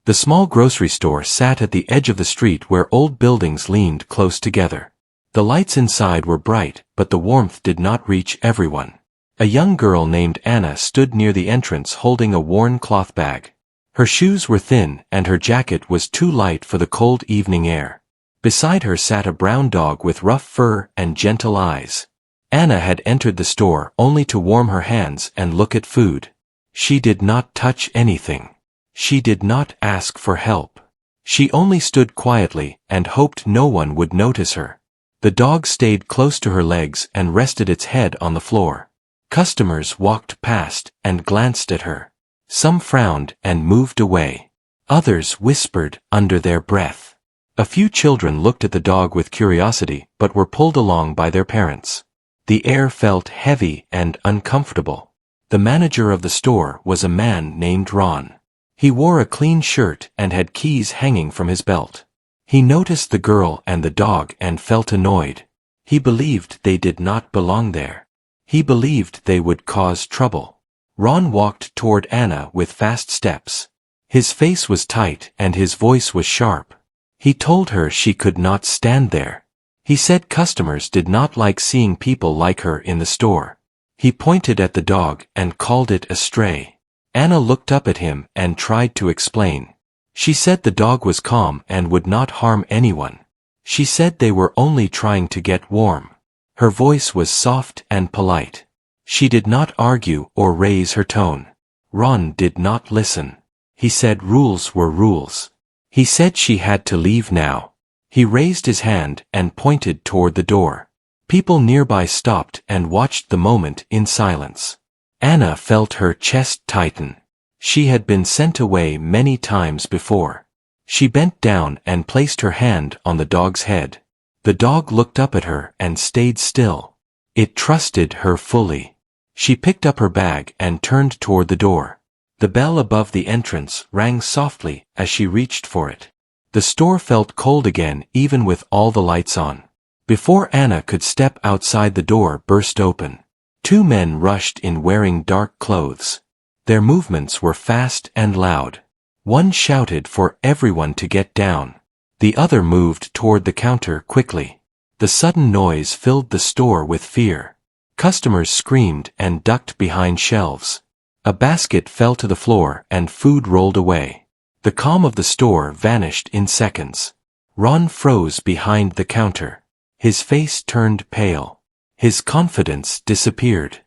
The small grocery store sat at the edge of the street where old buildings leaned close together. The lights inside were bright, but the warmth did not reach everyone. A young girl named Anna stood near the entrance holding a worn cloth bag. Her shoes were thin and her jacket was too light for the cold evening air. Beside her sat a brown dog with rough fur and gentle eyes. Anna had entered the store only to warm her hands and look at food. She did not touch anything. She did not ask for help. She only stood quietly and hoped no one would notice her. The dog stayed close to her legs and rested its head on the floor. Customers walked past and glanced at her. Some frowned and moved away. Others whispered under their breath. A few children looked at the dog with curiosity but were pulled along by their parents. The air felt heavy and uncomfortable. The manager of the store was a man named Ron. He wore a clean shirt and had keys hanging from his belt. He noticed the girl and the dog and felt annoyed. He believed they did not belong there. He believed they would cause trouble. Ron walked toward Anna with fast steps. His face was tight and his voice was sharp. He told her she could not stand there. He said customers did not like seeing people like her in the store. He pointed at the dog and called it a stray. Anna looked up at him and tried to explain. She said the dog was calm and would not harm anyone. She said they were only trying to get warm. Her voice was soft and polite. She did not argue or raise her tone. Ron did not listen. He said rules were rules. He said she had to leave now. He raised his hand and pointed toward the door. People nearby stopped and watched the moment in silence. Anna felt her chest tighten. She had been sent away many times before. She bent down and placed her hand on the dog's head. The dog looked up at her and stayed still. It trusted her fully. She picked up her bag and turned toward the door. The bell above the entrance rang softly as she reached for it. The store felt cold again even with all the lights on. Before Anna could step outside, the door burst open. Two men rushed in wearing dark clothes. Their movements were fast and loud. One shouted for everyone to get down. The other moved toward the counter quickly. The sudden noise filled the store with fear. Customers screamed and ducked behind shelves. A basket fell to the floor and food rolled away. The calm of the store vanished in seconds. Ron froze behind the counter. His face turned pale. His confidence disappeared.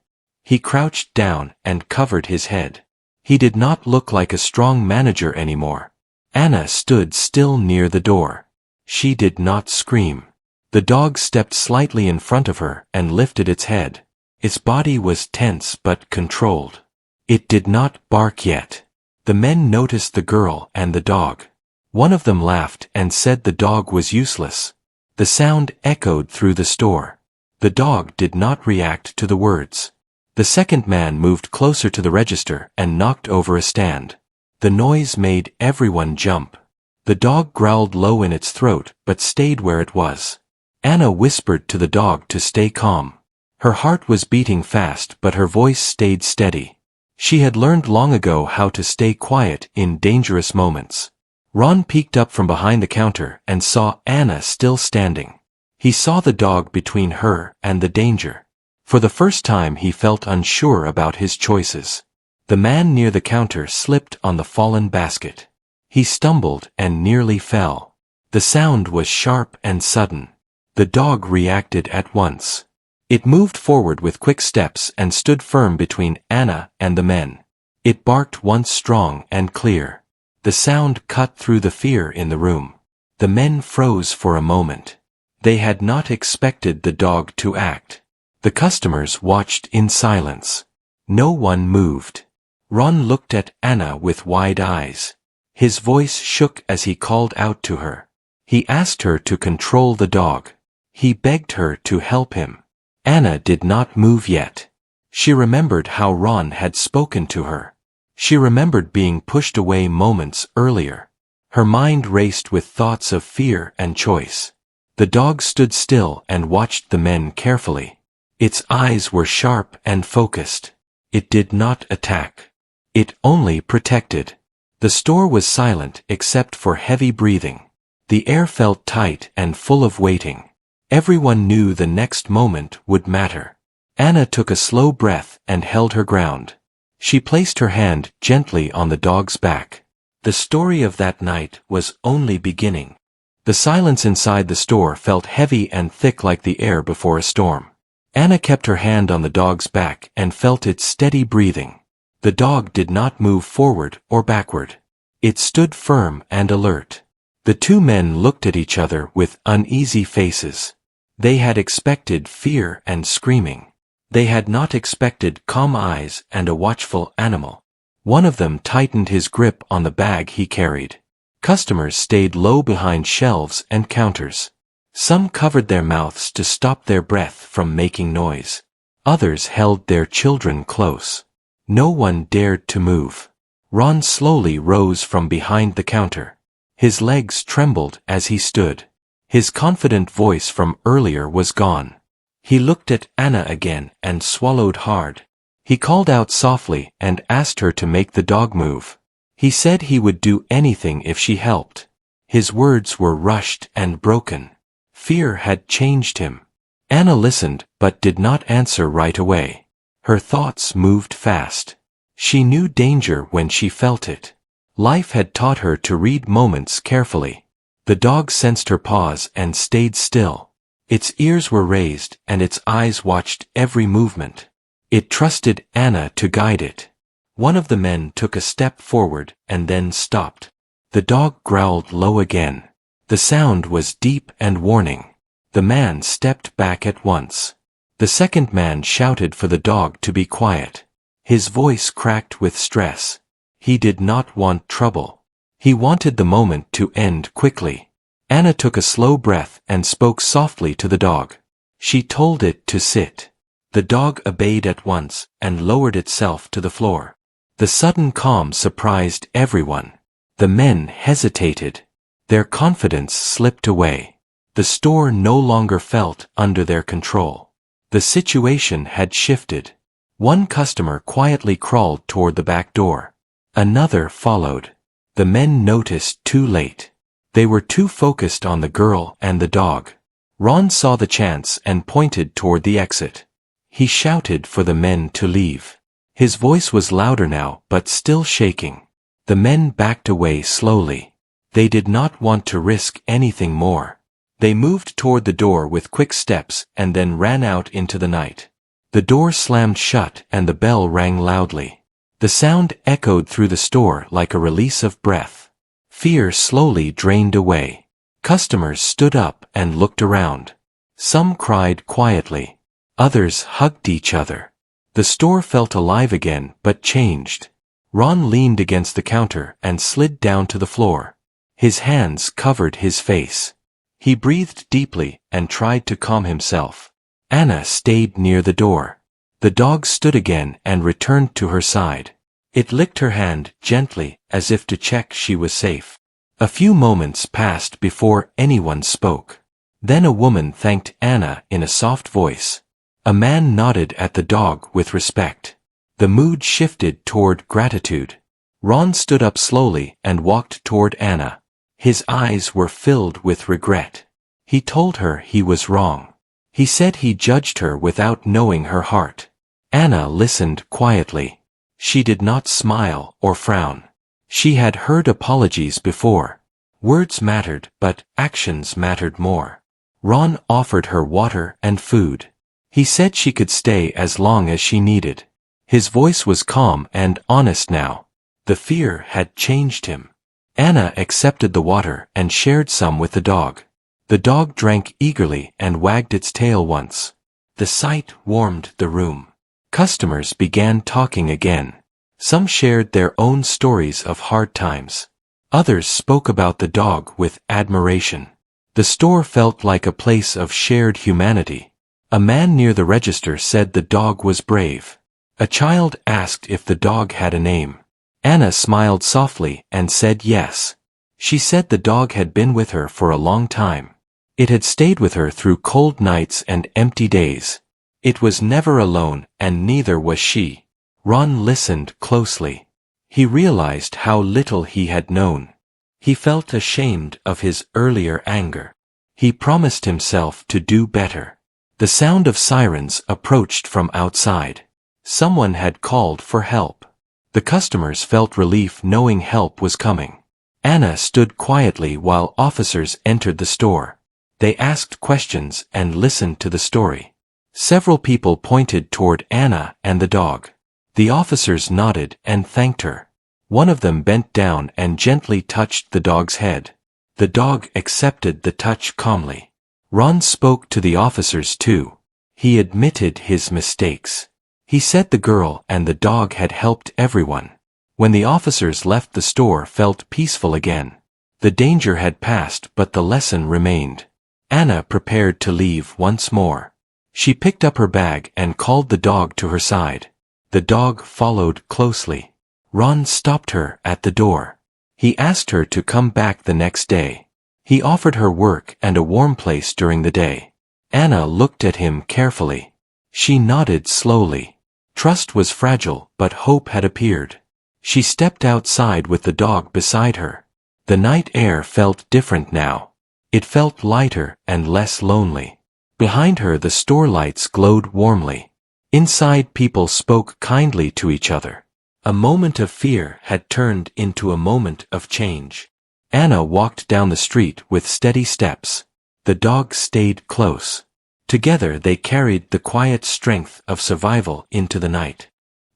He crouched down and covered his head. He did not look like a strong manager anymore. Anna stood still near the door. She did not scream. The dog stepped slightly in front of her and lifted its head. Its body was tense but controlled. It did not bark yet. The men noticed the girl and the dog. One of them laughed and said the dog was useless. The sound echoed through the store. The dog did not react to the words. The second man moved closer to the register and knocked over a stand. The noise made everyone jump. The dog growled low in its throat but stayed where it was. Anna whispered to the dog to stay calm. Her heart was beating fast but her voice stayed steady. She had learned long ago how to stay quiet in dangerous moments. Ron peeked up from behind the counter and saw Anna still standing. He saw the dog between her and the danger. For the first time he felt unsure about his choices. The man near the counter slipped on the fallen basket. He stumbled and nearly fell. The sound was sharp and sudden. The dog reacted at once. It moved forward with quick steps and stood firm between Anna and the men. It barked once strong and clear. The sound cut through the fear in the room. The men froze for a moment. They had not expected the dog to act. The customers watched in silence. No one moved. Ron looked at Anna with wide eyes. His voice shook as he called out to her. He asked her to control the dog. He begged her to help him. Anna did not move yet. She remembered how Ron had spoken to her. She remembered being pushed away moments earlier. Her mind raced with thoughts of fear and choice. The dog stood still and watched the men carefully. Its eyes were sharp and focused. It did not attack. It only protected. The store was silent except for heavy breathing. The air felt tight and full of waiting. Everyone knew the next moment would matter. Anna took a slow breath and held her ground. She placed her hand gently on the dog's back. The story of that night was only beginning. The silence inside the store felt heavy and thick like the air before a storm. Anna kept her hand on the dog's back and felt its steady breathing. The dog did not move forward or backward. It stood firm and alert. The two men looked at each other with uneasy faces. They had expected fear and screaming. They had not expected calm eyes and a watchful animal. One of them tightened his grip on the bag he carried. Customers stayed low behind shelves and counters. Some covered their mouths to stop their breath from making noise. Others held their children close. No one dared to move. Ron slowly rose from behind the counter. His legs trembled as he stood. His confident voice from earlier was gone. He looked at Anna again and swallowed hard. He called out softly and asked her to make the dog move. He said he would do anything if she helped. His words were rushed and broken. Fear had changed him. Anna listened but did not answer right away. Her thoughts moved fast. She knew danger when she felt it. Life had taught her to read moments carefully. The dog sensed her pause and stayed still. Its ears were raised and its eyes watched every movement. It trusted Anna to guide it. One of the men took a step forward and then stopped. The dog growled low again. The sound was deep and warning. The man stepped back at once. The second man shouted for the dog to be quiet. His voice cracked with stress. He did not want trouble. He wanted the moment to end quickly. Anna took a slow breath and spoke softly to the dog. She told it to sit. The dog obeyed at once and lowered itself to the floor. The sudden calm surprised everyone. The men hesitated. Their confidence slipped away. The store no longer felt under their control. The situation had shifted. One customer quietly crawled toward the back door. Another followed. The men noticed too late. They were too focused on the girl and the dog. Ron saw the chance and pointed toward the exit. He shouted for the men to leave. His voice was louder now but still shaking. The men backed away slowly. They did not want to risk anything more. They moved toward the door with quick steps and then ran out into the night. The door slammed shut and the bell rang loudly. The sound echoed through the store like a release of breath. Fear slowly drained away. Customers stood up and looked around. Some cried quietly. Others hugged each other. The store felt alive again but changed. Ron leaned against the counter and slid down to the floor. His hands covered his face. He breathed deeply and tried to calm himself. Anna stayed near the door. The dog stood again and returned to her side. It licked her hand gently as if to check she was safe. A few moments passed before anyone spoke. Then a woman thanked Anna in a soft voice. A man nodded at the dog with respect. The mood shifted toward gratitude. Ron stood up slowly and walked toward Anna. His eyes were filled with regret. He told her he was wrong. He said he judged her without knowing her heart. Anna listened quietly. She did not smile or frown. She had heard apologies before. Words mattered, but actions mattered more. Ron offered her water and food. He said she could stay as long as she needed. His voice was calm and honest now. The fear had changed him. Anna accepted the water and shared some with the dog. The dog drank eagerly and wagged its tail once. The sight warmed the room. Customers began talking again. Some shared their own stories of hard times. Others spoke about the dog with admiration. The store felt like a place of shared humanity. A man near the register said the dog was brave. A child asked if the dog had a name. Anna smiled softly and said yes. She said the dog had been with her for a long time. It had stayed with her through cold nights and empty days. It was never alone, and neither was she. Ron listened closely. He realized how little he had known. He felt ashamed of his earlier anger. He promised himself to do better. The sound of sirens approached from outside. Someone had called for help. The customers felt relief knowing help was coming. Anna stood quietly while officers entered the store. They asked questions and listened to the story. Several people pointed toward Anna and the dog. The officers nodded and thanked her. One of them bent down and gently touched the dog's head. The dog accepted the touch calmly. Ron spoke to the officers too. He admitted his mistakes. He said the girl and the dog had helped everyone. When the officers left, the store felt peaceful again. The danger had passed, but the lesson remained. Anna prepared to leave once more. She picked up her bag and called the dog to her side. The dog followed closely. Ron stopped her at the door. He asked her to come back the next day. He offered her work and a warm place during the day. Anna looked at him carefully. She nodded slowly. Trust was fragile, but hope had appeared. She stepped outside with the dog beside her. The night air felt different now. It felt lighter and less lonely. Behind her the store lights glowed warmly. Inside people spoke kindly to each other. A moment of fear had turned into a moment of change. Anna walked down the street with steady steps. The dog stayed close. Together they carried the quiet strength of survival into the night.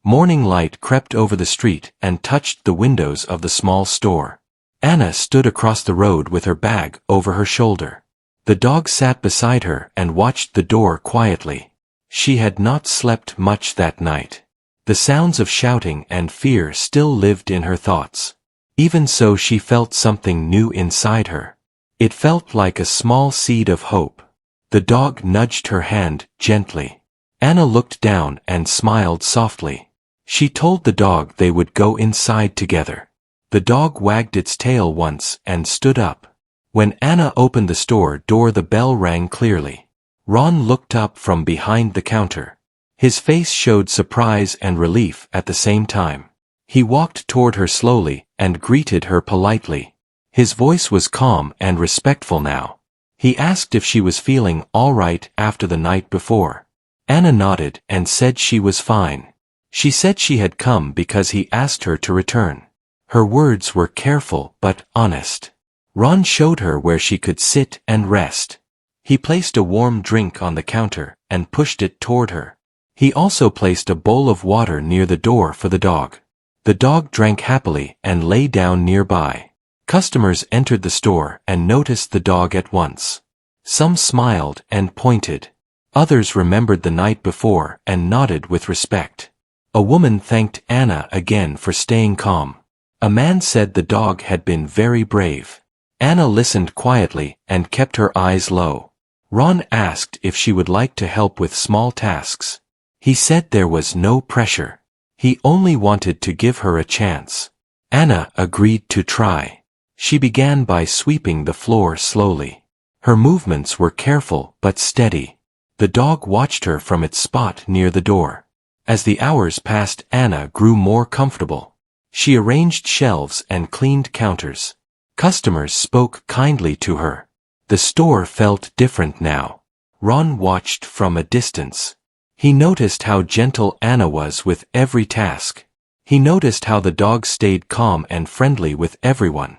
Morning light crept over the street and touched the windows of the small store. Anna stood across the road with her bag over her shoulder. The dog sat beside her and watched the door quietly. She had not slept much that night. The sounds of shouting and fear still lived in her thoughts. Even so, she felt something new inside her. It felt like a small seed of hope. The dog nudged her hand gently. Anna looked down and smiled softly. She told the dog they would go inside together. The dog wagged its tail once and stood up. When Anna opened the store door, the bell rang clearly. Ron looked up from behind the counter. His face showed surprise and relief at the same time. He walked toward her slowly and greeted her politely. His voice was calm and respectful now. He asked if she was feeling all right after the night before. Anna nodded and said she was fine. She said she had come because he asked her to return. Her words were careful but honest. Ron showed her where she could sit and rest. He placed a warm drink on the counter and pushed it toward her. He also placed a bowl of water near the door for the dog. The dog drank happily and lay down nearby. Customers entered the store and noticed the dog at once. Some smiled and pointed. Others remembered the night before and nodded with respect. A woman thanked Anna again for staying calm. A man said the dog had been very brave. Anna listened quietly and kept her eyes low. Ron asked if she would like to help with small tasks. He said there was no pressure. He only wanted to give her a chance. Anna agreed to try. She began by sweeping the floor slowly. Her movements were careful but steady. The dog watched her from its spot near the door. As the hours passed, Anna grew more comfortable. She arranged shelves and cleaned counters. Customers spoke kindly to her. The store felt different now. Ron watched from a distance. He noticed how gentle Anna was with every task. He noticed how the dog stayed calm and friendly with everyone.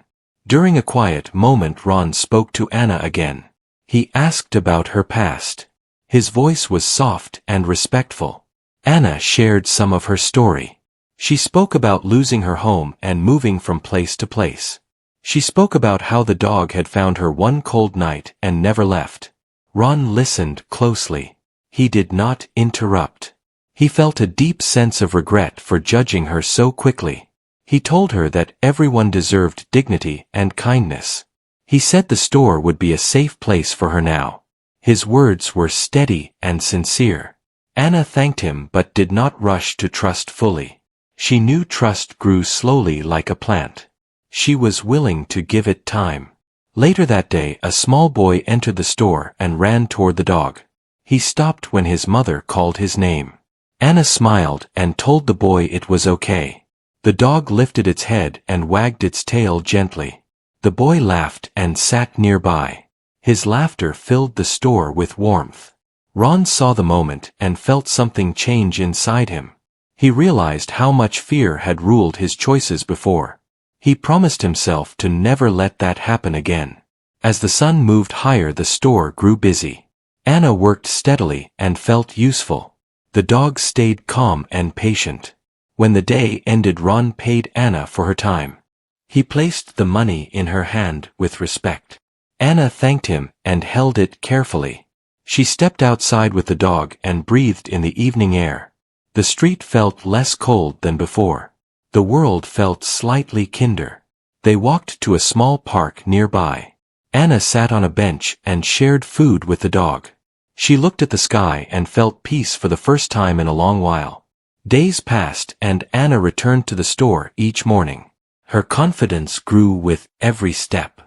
During a quiet moment, Ron spoke to Anna again. He asked about her past. His voice was soft and respectful. Anna shared some of her story. She spoke about losing her home and moving from place to place. She spoke about how the dog had found her one cold night and never left. Ron listened closely. He did not interrupt. He felt a deep sense of regret for judging her so quickly. He told her that everyone deserved dignity and kindness. He said the store would be a safe place for her now. His words were steady and sincere. Anna thanked him but did not rush to trust fully. She knew trust grew slowly like a plant. She was willing to give it time. Later that day, a small boy entered the store and ran toward the dog. He stopped when his mother called his name. Anna smiled and told the boy it was okay. The dog lifted its head and wagged its tail gently. The boy laughed and sat nearby. His laughter filled the store with warmth. Ron saw the moment and felt something change inside him. He realized how much fear had ruled his choices before. He promised himself to never let that happen again. As the sun moved higher, the store grew busy. Anna worked steadily and felt useful. The dog stayed calm and patient. When the day ended, Ron paid Anna for her time. He placed the money in her hand with respect. Anna thanked him and held it carefully. She stepped outside with the dog and breathed in the evening air. The street felt less cold than before. The world felt slightly kinder. They walked to a small park nearby. Anna sat on a bench and shared food with the dog. She looked at the sky and felt peace for the first time in a long while. Days passed and Anna returned to the store each morning. Her confidence grew with every step.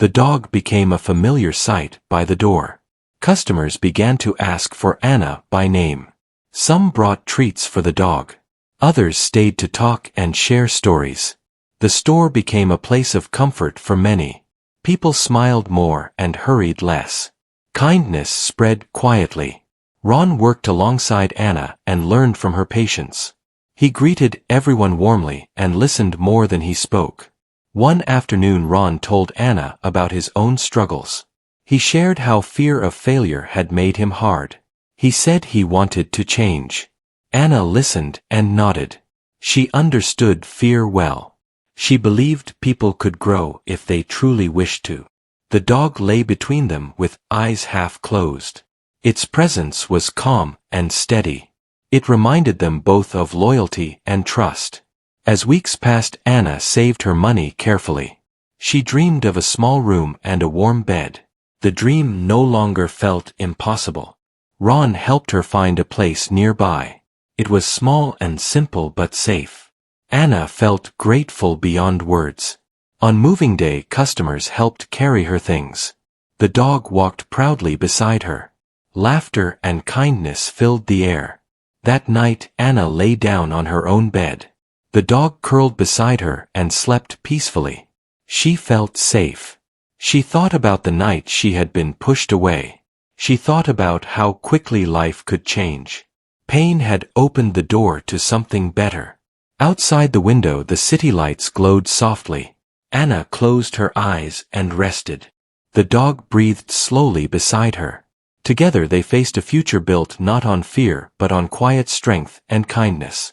The dog became a familiar sight by the door. Customers began to ask for Anna by name. Some brought treats for the dog. Others stayed to talk and share stories. The store became a place of comfort for many. People smiled more and hurried less. Kindness spread quietly. Ron worked alongside Anna and learned from her patience. He greeted everyone warmly and listened more than he spoke. One afternoon, Ron told Anna about his own struggles. He shared how fear of failure had made him hard. He said he wanted to change. Anna listened and nodded. She understood fear well. She believed people could grow if they truly wished to. The dog lay between them with eyes half closed. Its presence was calm and steady. It reminded them both of loyalty and trust. As weeks passed, Anna saved her money carefully. She dreamed of a small room and a warm bed. The dream no longer felt impossible. Ron helped her find a place nearby. It was small and simple but safe. Anna felt grateful beyond words. On moving day, customers helped carry her things. The dog walked proudly beside her. Laughter and kindness filled the air. That night, Anna lay down on her own bed. The dog curled beside her and slept peacefully. She felt safe. She thought about the night she had been pushed away. She thought about how quickly life could change. Pain had opened the door to something better. Outside the window, the city lights glowed softly. Anna closed her eyes and rested. The dog breathed slowly beside her. Together they faced a future built not on fear but on quiet strength and kindness.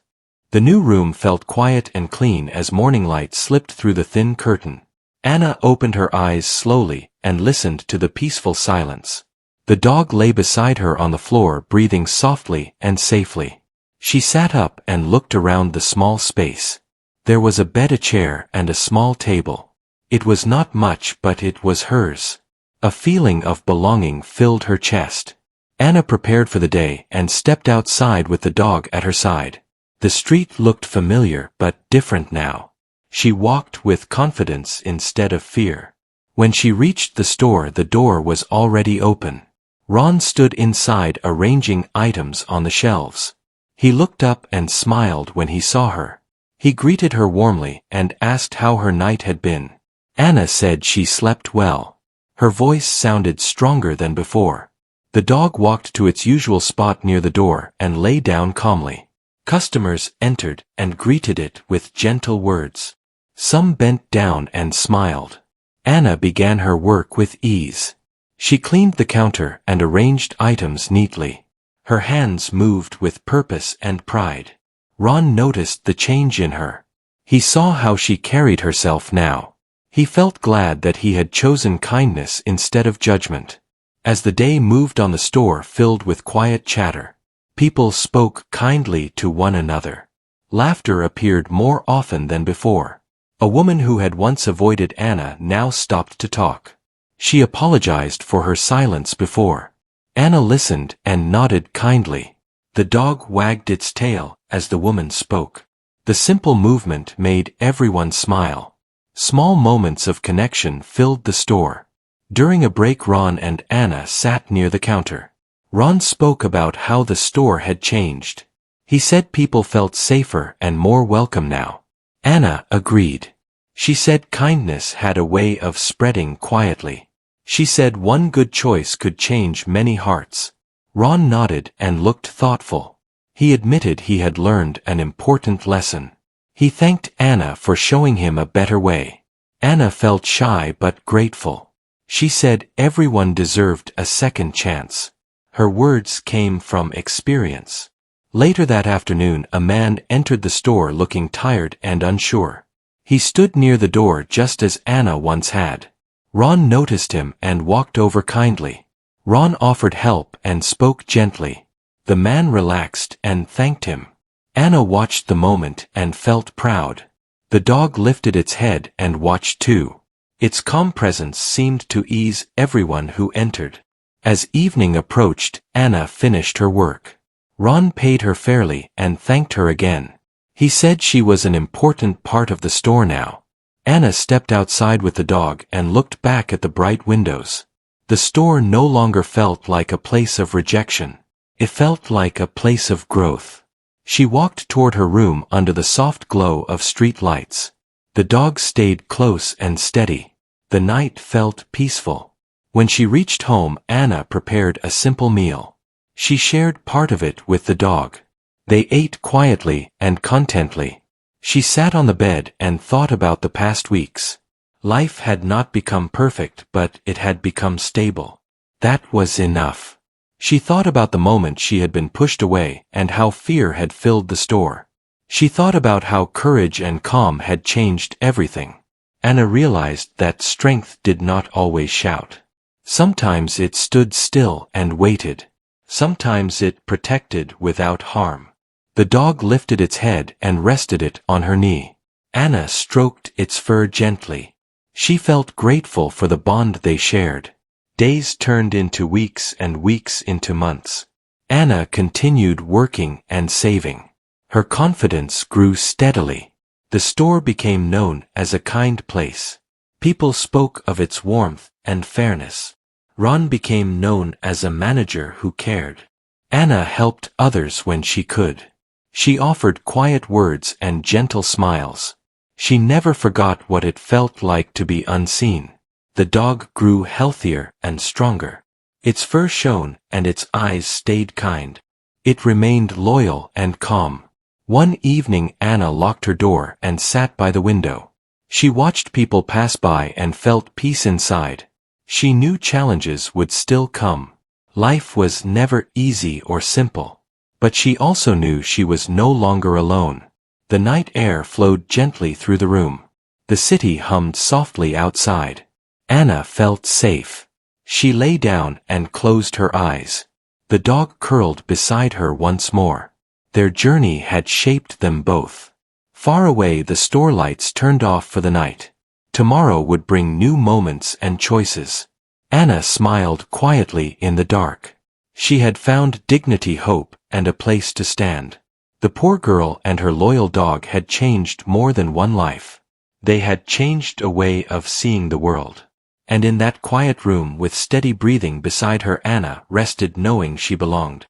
The new room felt quiet and clean as morning light slipped through the thin curtain. Anna opened her eyes slowly and listened to the peaceful silence. The dog lay beside her on the floor, breathing softly and safely. She sat up and looked around the small space. There was a bed, a chair, and a small table. It was not much, but it was hers. A feeling of belonging filled her chest. Anna prepared for the day and stepped outside with the dog at her side. The street looked familiar but different now. She walked with confidence instead of fear. When she reached the store, the door was already open. Ron stood inside arranging items on the shelves. He looked up and smiled when he saw her. He greeted her warmly and asked how her night had been. Anna said she slept well. Her voice sounded stronger than before. The dog walked to its usual spot near the door and lay down calmly. Customers entered and greeted it with gentle words. Some bent down and smiled. Anna began her work with ease. She cleaned the counter and arranged items neatly. Her hands moved with purpose and pride. Ron noticed the change in her. He saw how she carried herself now. He felt glad that he had chosen kindness instead of judgment. As the day moved on, the store filled with quiet chatter. People spoke kindly to one another. Laughter appeared more often than before. A woman who had once avoided Anna now stopped to talk. She apologized for her silence before. Anna listened and nodded kindly. The dog wagged its tail as the woman spoke. The simple movement made everyone smile. Small moments of connection filled the store. During a break, Ron and Anna sat near the counter. Ron spoke about how the store had changed. He said people felt safer and more welcome now. Anna agreed. She said kindness had a way of spreading quietly. She said one good choice could change many hearts. Ron nodded and looked thoughtful. He admitted he had learned an important lesson. He thanked Anna for showing him a better way. Anna felt shy but grateful. She said everyone deserved a second chance. Her words came from experience. Later that afternoon, a man entered the store looking tired and unsure. He stood near the door just as Anna once had. Ron noticed him and walked over kindly. Ron offered help and spoke gently. The man relaxed and thanked him. Anna watched the moment and felt proud. The dog lifted its head and watched too. Its calm presence seemed to ease everyone who entered. As evening approached, Anna finished her work. Ron paid her fairly and thanked her again. He said she was an important part of the store now. Anna stepped outside with the dog and looked back at the bright windows. The store no longer felt like a place of rejection. It felt like a place of growth. She walked toward her room under the soft glow of street lights. The dog stayed close and steady. The night felt peaceful. When she reached home, Anna prepared a simple meal. She shared part of it with the dog. They ate quietly and contently. She sat on the bed and thought about the past weeks. Life had not become perfect, but it had become stable. That was enough. She thought about the moment she had been pushed away and how fear had filled the store. She thought about how courage and calm had changed everything. Anna realized that strength did not always shout. Sometimes it stood still and waited. Sometimes it protected without harm. The dog lifted its head and rested it on her knee. Anna stroked its fur gently. She felt grateful for the bond they shared. Days turned into weeks and weeks into months. Anna continued working and saving. Her confidence grew steadily. The store became known as a kind place. People spoke of its warmth and fairness. Ron became known as a manager who cared. Anna helped others when she could. She offered quiet words and gentle smiles. She never forgot what it felt like to be unseen. The dog grew healthier and stronger. Its fur shone and its eyes stayed kind. It remained loyal and calm. One evening Anna locked her door and sat by the window. She watched people pass by and felt peace inside. She knew challenges would still come. Life was never easy or simple. But she also knew she was no longer alone. The night air flowed gently through the room. The city hummed softly outside. Anna felt safe. She lay down and closed her eyes. The dog curled beside her once more. Their journey had shaped them both. Far away, the store lights turned off for the night. Tomorrow would bring new moments and choices. Anna smiled quietly in the dark. She had found dignity, hope, and a place to stand. The poor girl and her loyal dog had changed more than one life. They had changed a way of seeing the world. And in that quiet room with steady breathing beside her, Anna rested knowing she belonged.